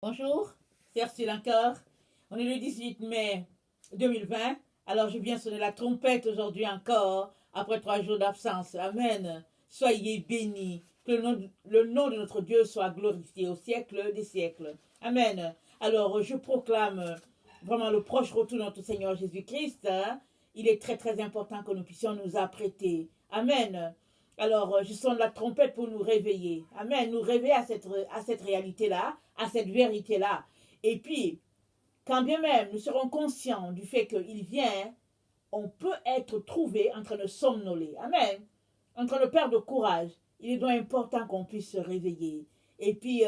Bonjour, c'est Ursule encore. On est le 18 mai 2020. Alors je viens sonner la trompette aujourd'hui encore, après 3 jours d'absence. Amen. Soyez bénis. Que le nom de notre Dieu soit glorifié au siècle des siècles. Amen. Alors je proclame vraiment le proche retour de notre Seigneur Jésus-Christ. Il est très très important que nous puissions nous apprêter. Amen. Alors, je sonne la trompette pour nous réveiller. Amen. Nous réveiller à cette réalité-là, à cette vérité-là. Et puis, quand bien même nous serons conscients du fait qu'il vient, on peut être trouvé en train de somnoler. Amen. En train de perdre courage. Il est donc important qu'on puisse se réveiller. Et puis,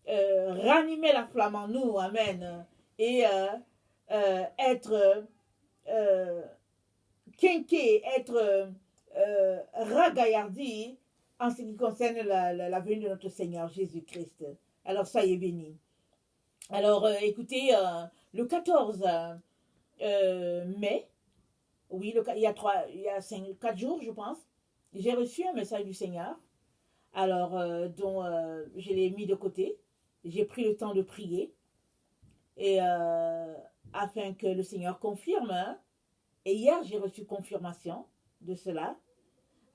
ranimer la flamme en nous. Amen. Et être quinqué, être ragaillardi en ce qui concerne la venue de notre Seigneur Jésus-Christ. Alors, soyez bénis. Alors, écoutez, le 14 mai, oui, il y a 4 jours, je pense, j'ai reçu un message du Seigneur, alors, dont je l'ai mis de côté. J'ai pris le temps de prier, et afin que le Seigneur confirme. Et hier, j'ai reçu confirmation de cela.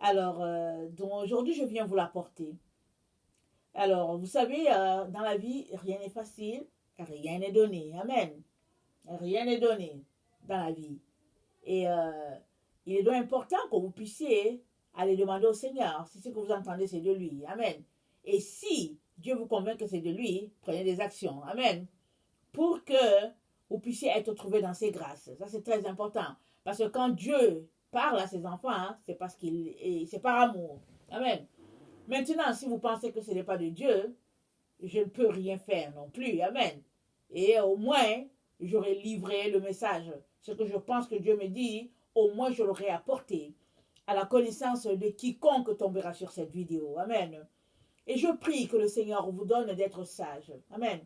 Alors, donc aujourd'hui, je viens vous l'apporter. Alors, vous savez, dans la vie, rien n'est facile, rien n'est donné. Amen. Rien n'est donné dans la vie. Et il est donc important que vous puissiez aller demander au Seigneur si ce que vous entendez, c'est de lui. Amen. Et si Dieu vous convainc que c'est de lui, prenez des actions. Amen. Pour que vous puissiez être trouvé dans ses grâces. Ça, c'est très important. Parce que quand Dieu parle à ses enfants, c'est parce c'est par amour. Amen. Maintenant, si vous pensez que ce n'est pas de Dieu, je ne peux rien faire non plus. Amen. Et au moins, j'aurais livré le message. Ce que je pense que Dieu me dit, au moins je l'aurais apporté à la connaissance de quiconque tombera sur cette vidéo. Amen. Et je prie que le Seigneur vous donne d'être sage. Amen.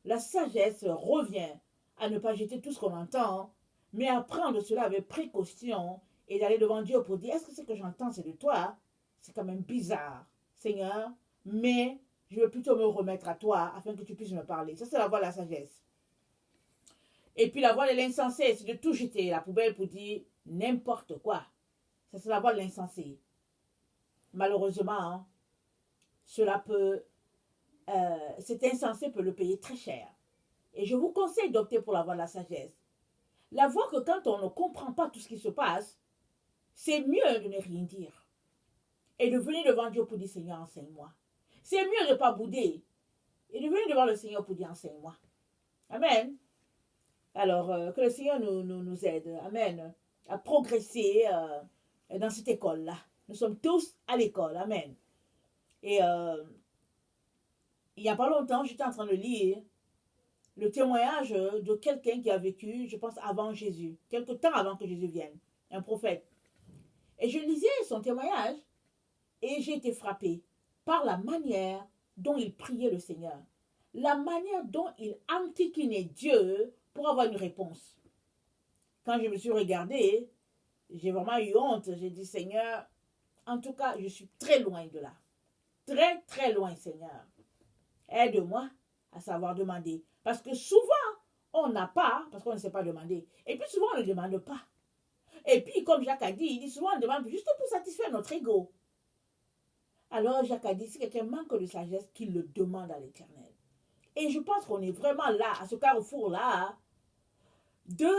La sagesse revient à ne pas jeter tout ce qu'on entend, mais à prendre cela avec précaution et d'aller devant Dieu pour dire, est-ce que ce que j'entends, c'est de toi? C'est quand même bizarre, Seigneur, mais je veux plutôt me remettre à toi afin que tu puisses me parler. Ça, c'est la voie de la sagesse. Et puis la voie de l'insensé, c'est de tout jeter à la poubelle pour dire n'importe quoi. Ça, c'est la voie de l'insensé. Malheureusement, cela peut... cet insensé peut le payer très cher. Et je vous conseille d'opter pour la voie de la sagesse. La voie que quand on ne comprend pas tout ce qui se passe, c'est mieux de ne rien dire. Et de venir devant Dieu pour dire Seigneur, enseigne-moi. C'est mieux de ne pas bouder. Et de venir devant le Seigneur pour dire enseigne-moi. Amen. Alors, que le Seigneur nous aide. Amen. À progresser dans cette école-là. Nous sommes tous à l'école. Amen. Et il n'y a pas longtemps, j'étais en train de lire le témoignage de quelqu'un qui a vécu, je pense, avant Jésus, quelque temps avant que Jésus vienne, un prophète. Et je lisais son témoignage et j'ai été frappée par la manière dont il priait le Seigneur, la manière dont il enquiquinait Dieu pour avoir une réponse. Quand je me suis regardée, j'ai vraiment eu honte. J'ai dit, Seigneur, en tout cas, je suis très loin de là. Très, très loin, Seigneur. Aide-moi à savoir demander. Parce que souvent, on n'a pas, parce qu'on ne sait pas demander. Et puis souvent, on ne demande pas. Et puis, comme Jacques a dit, il dit souvent, on demande juste pour satisfaire notre ego. Alors, Jacques a dit, si quelqu'un manque de sagesse, qu'il le demande à l'Éternel. Et je pense qu'on est vraiment là, à ce carrefour-là, de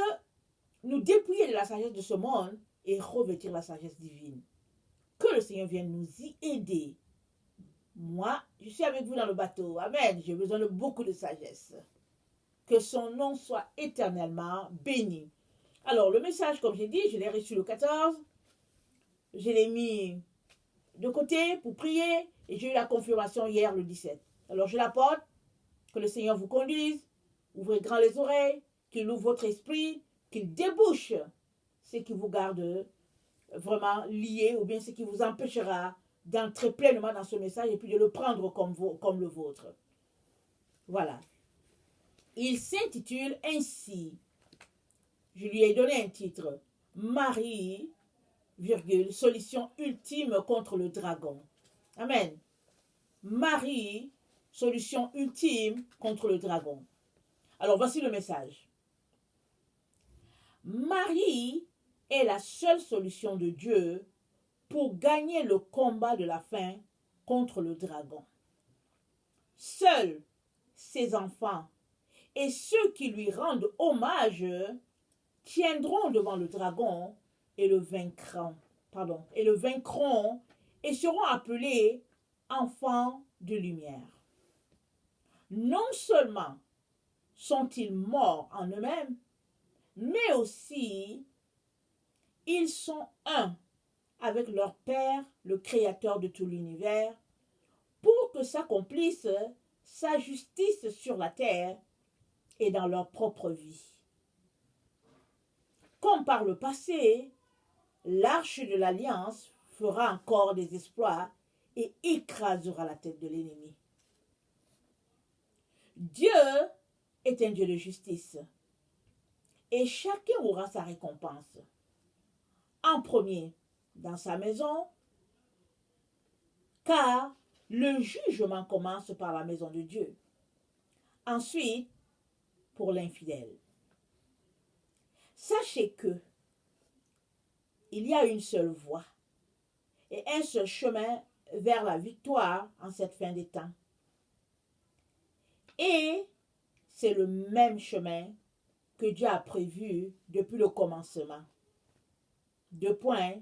nous dépouiller de la sagesse de ce monde et revêtir la sagesse divine. Que le Seigneur vienne nous y aider. Moi, je suis avec vous dans le bateau. Amen. J'ai besoin de beaucoup de sagesse. Que son nom soit éternellement béni. Alors, le message, comme j'ai dit, je l'ai reçu le 14. Je l'ai mis de côté pour prier et j'ai eu la confirmation hier, le 17. Alors, je l'apporte. Que le Seigneur vous conduise. Ouvrez grand les oreilles. Qu'il ouvre votre esprit. Qu'il débouche ce qui vous garde vraiment lié ou bien ce qui vous empêchera d'entrer pleinement dans ce message et puis de le prendre comme le vôtre. Voilà. Il s'intitule ainsi. Je lui ai donné un titre. Marie, solution ultime contre le dragon. Amen. Marie, solution ultime contre le dragon. Alors voici le message. Marie est la seule solution de Dieu pour gagner le combat de la fin contre le dragon. Seuls ses enfants et ceux qui lui rendent hommage tiendront devant le dragon et le vaincront, et seront appelés enfants de lumière. Non seulement sont-ils morts en eux-mêmes, mais aussi ils sont un avec leur Père, le Créateur de tout l'univers, pour que s'accomplisse sa justice sur la terre et dans leur propre vie. Comme par le passé, l'arche de l'Alliance fera encore des exploits et écrasera la tête de l'ennemi. Dieu est un Dieu de justice et chacun aura sa récompense. En premier, dans sa maison, car le jugement commence par la maison de Dieu. Ensuite, pour l'infidèle. Sachez que il y a une seule voie et un seul chemin vers la victoire en cette fin des temps. Et c'est le même chemin que Dieu a prévu depuis le commencement. 2 points.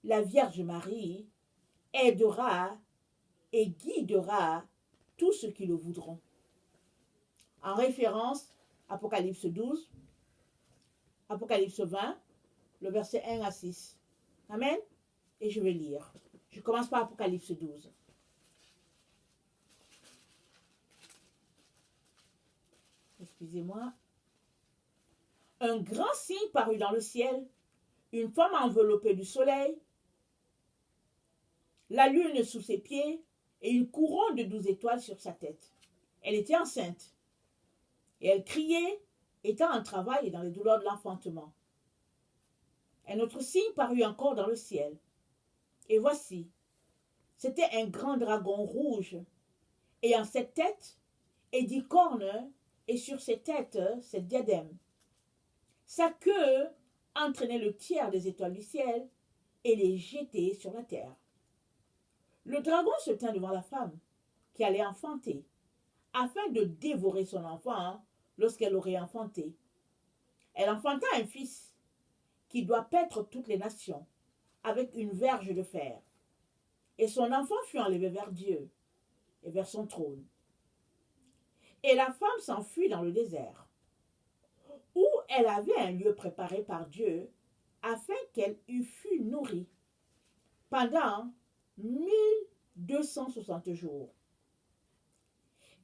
La Vierge Marie aidera et guidera tous ceux qui le voudront. En référence, Apocalypse 12, Apocalypse 20, le verset 1 à 6. Amen. Et je vais lire. Je commence par Apocalypse 12. Excusez-moi. Un grand signe parut dans le ciel, une femme enveloppée du soleil, la lune sous ses pieds et une couronne de 12 étoiles sur sa tête. Elle était enceinte et elle criait, étant en travail et dans les douleurs de l'enfantement. Un autre signe parut encore dans le ciel. Et voici, c'était un grand dragon rouge, ayant 7 têtes et 10 cornes, et sur ses têtes 7 diadèmes. Sa queue entraînait le tiers des étoiles du ciel et les jetait sur la terre. Le dragon se tint devant la femme qui allait enfanter, afin de dévorer son enfant lorsqu'elle aurait enfanté. Elle enfanta un fils qui doit paître toutes les nations, avec une verge de fer. Et son enfant fut enlevé vers Dieu et vers son trône. Et la femme s'enfuit dans le désert, où elle avait un lieu préparé par Dieu, afin qu'elle y fût nourrie pendant 1260 jours.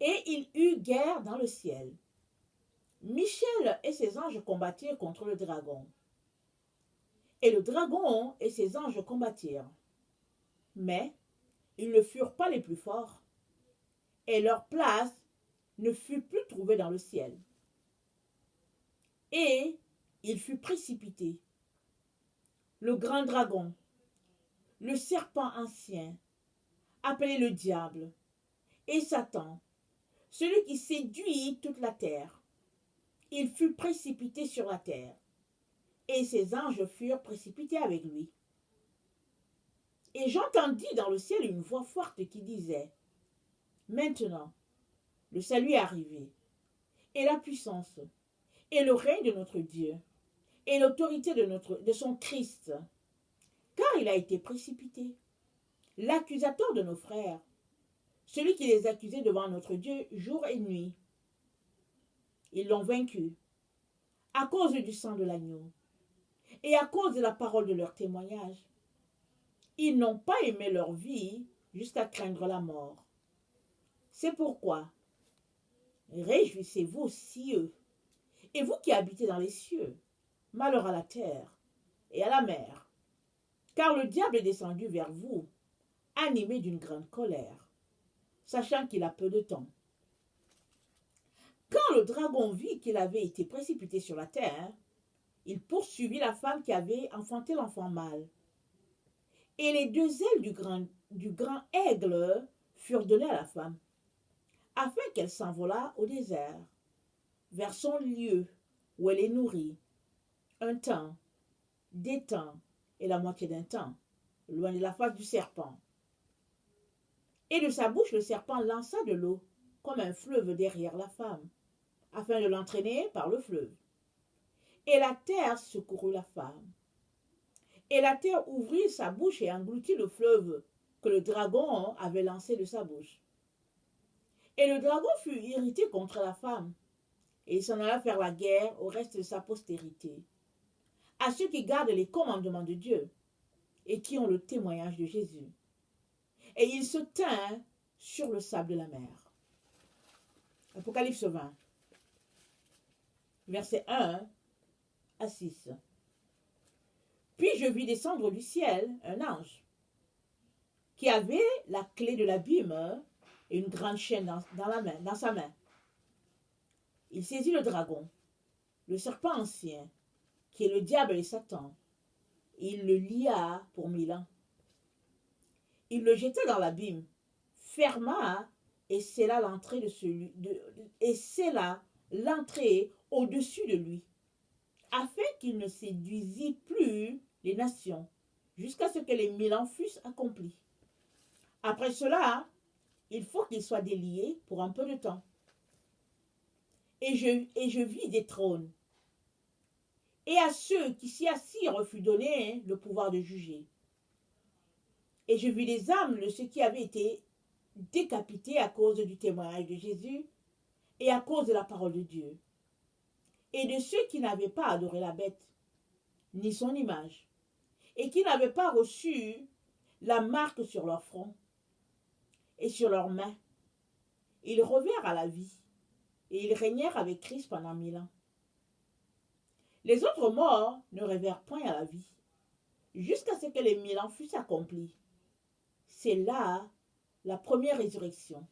Et il eut guerre dans le ciel. Michel et ses anges combattirent contre le dragon. Et le dragon et ses anges combattirent. Mais ils ne furent pas les plus forts, et leur place ne fut plus trouvée dans le ciel. Et il fut précipité. Le grand dragon, le serpent ancien, appelé le diable, et Satan, celui qui séduit toute la terre. Il fut précipité sur la terre, et ses anges furent précipités avec lui. Et j'entendis dans le ciel une voix forte qui disait, « Maintenant, le salut est arrivé, et la puissance, et le règne de notre Dieu, et l'autorité de son Christ, car il a été précipité, l'accusateur de nos frères, celui qui les accusait devant notre Dieu jour et nuit. Ils l'ont vaincu, à cause du sang de l'agneau, et à cause de la parole de leur témoignage. Ils n'ont pas aimé leur vie jusqu'à craindre la mort. C'est pourquoi, réjouissez-vous, cieux, et vous qui habitez dans les cieux, malheur à la terre et à la mer, car le diable est descendu vers vous, animé d'une grande colère, sachant qu'il a peu de temps. Quand le dragon vit qu'il avait été précipité sur la terre, il poursuivit la femme qui avait enfanté l'enfant mâle. Et les 2 ailes du grand aigle furent données à la femme, afin qu'elle s'envolât au désert, vers son lieu où elle est nourrie, un temps, des temps et la moitié d'un temps, loin de la face du serpent. Et de sa bouche, le serpent lança de l'eau, comme un fleuve derrière la femme, afin de l'entraîner par le fleuve. Et la terre secourut la femme. Et la terre ouvrit sa bouche et engloutit le fleuve que le dragon avait lancé de sa bouche. Et le dragon fut irrité contre la femme, et il s'en alla faire la guerre au reste de sa postérité, à ceux qui gardent les commandements de Dieu et qui ont le témoignage de Jésus. Et il se tint sur le sable de la mer. Apocalypse 20, versets 1 à 6. Puis je vis descendre du ciel un ange qui avait la clé de l'abîme et une grande chaîne dans sa main. Il saisit le dragon, le serpent ancien, qui est le diable et Satan. Il le lia pour 1000 ans. Il le jeta dans l'abîme, ferma et scella l'entrée au-dessus de lui, afin qu'il ne séduisît plus les nations, jusqu'à ce que les 1000 ans fussent accomplis. Après cela, il faut qu'il soit délié pour un peu de temps. Et je vis des trônes. Et à ceux qui s'y assirent fut donné le pouvoir de juger. Et je vis les âmes de ceux qui avaient été décapités à cause du témoignage de Jésus et à cause de la parole de Dieu. Et de ceux qui n'avaient pas adoré la bête, ni son image, et qui n'avaient pas reçu la marque sur leur front et sur leurs mains. Ils revinrent à la vie, et ils régnèrent avec Christ pendant 1000 ans. Les autres morts ne revinrent point à la vie, jusqu'à ce que les 1000 ans fussent accomplis. C'est là la première résurrection.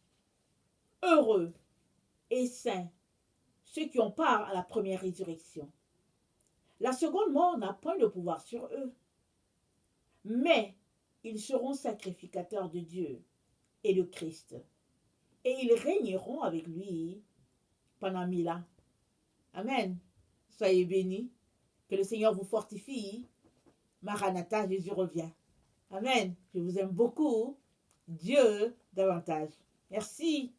Heureux et saints ceux qui ont part à la première résurrection. La seconde mort n'a point de pouvoir sur eux, mais ils seront sacrificateurs de Dieu et de Christ, et ils régneront avec lui pendant 1000 ans. Amen. Soyez bénis. Que le Seigneur vous fortifie. Maranatha, Jésus revient. Amen. Je vous aime beaucoup. Dieu davantage. Merci.